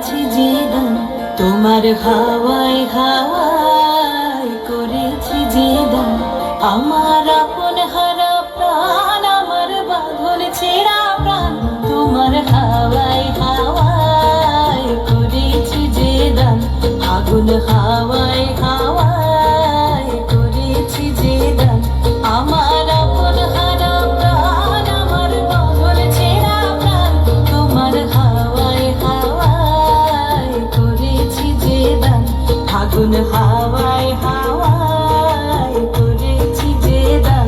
করেছি যে দান, তোমার হাওয়ায় হাওয়ায় করেছি যে দান। আমার আপন হারা প্রাণ, আমার বাঁধন ছেঁড়া প্রাণ, তোমার হাওয়ায় হাওয়ায় করেছি যে দান। আগুন হাওয়ায় হাওয়ায় করেছি যে দান। আমার আপন হারা প্রাণ, আমার বাঁধন ছেঁড়া প্রাণ, তোমার হাওয়ায় হাওয়ায় করেছি যে দান। আগুন হাওয়ায় হাওয়ায় করেছি যে দান।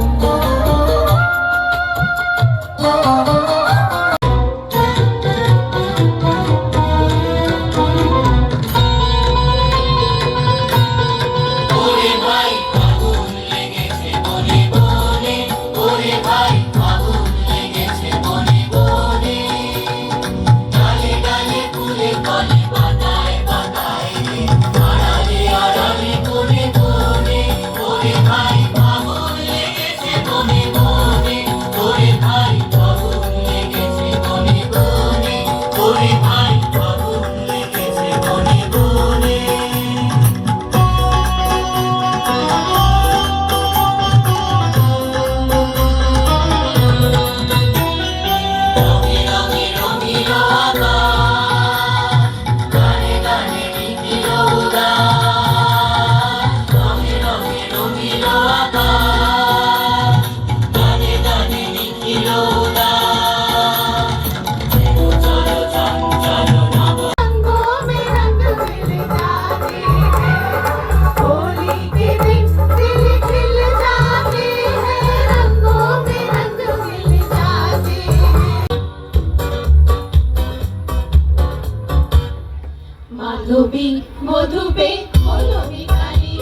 মাধবী মধুপে হলো মিতালি,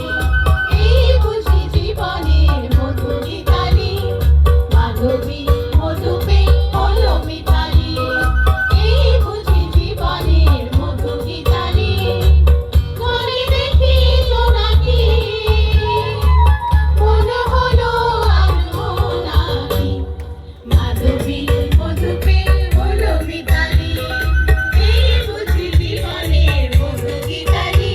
এই বুঝি জীবনের মধু গীতালি। মাধবী মধুপে হলো মিতালি, এই বুঝি জীবনের মধু গীতালি। ঘরে দেখি জোনাকি, মনে হলো আনবো নাকি। মাধবী মধুপে হলো মিতালি, এই বুঝি জীবনের মধু গীতালি।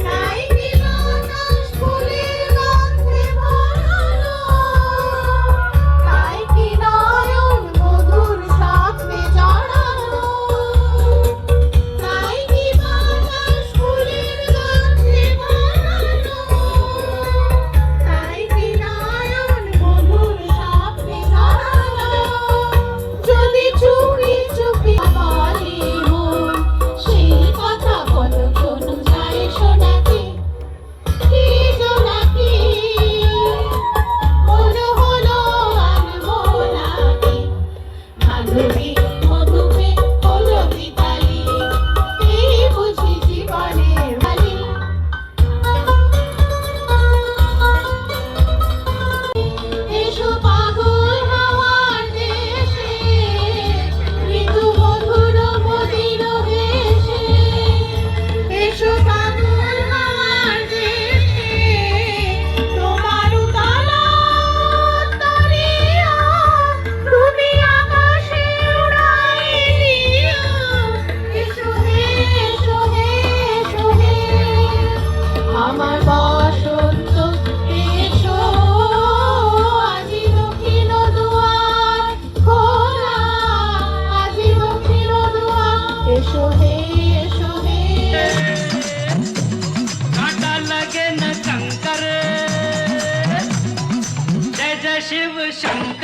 তাই কি বাতাস ফুলের গন্ধে ভরালো, তাই কি নয়ন মধুর স্বপ্নে জড়ালো। তাই কি বাতাস ফুলের গন্ধে ভরালো, তাই কি নয়ন মধুর স্বপ্নে জড়ালো। যদি চুপি চুপি বলে মন, সেই কথা বলো শোনো যায় শোনাকে। কি জোনাকি, মনে হলো আনবো নাকি। মাধবী মধুপে হলো মিতালি, এই বুঝি জীবনের বালি। এসো পাগল হাওয়ার দেশে, ঋতু মধুর মদির ভেসে। এসো পাগল হাওয়ার দেশে, তোমার উতলা তরিয়া তুমি আকাশে উড়াই দিও। এসো হে, এসো হে, এসো হে, আমার বসন্ত এসো। আজি দক্ষিণ দুয়ার খোলা, আজি দক্ষিণ দুয়ার। এসো হে, এসো হে। कांटा लगे न कंकर, जय जय शिव शंकर।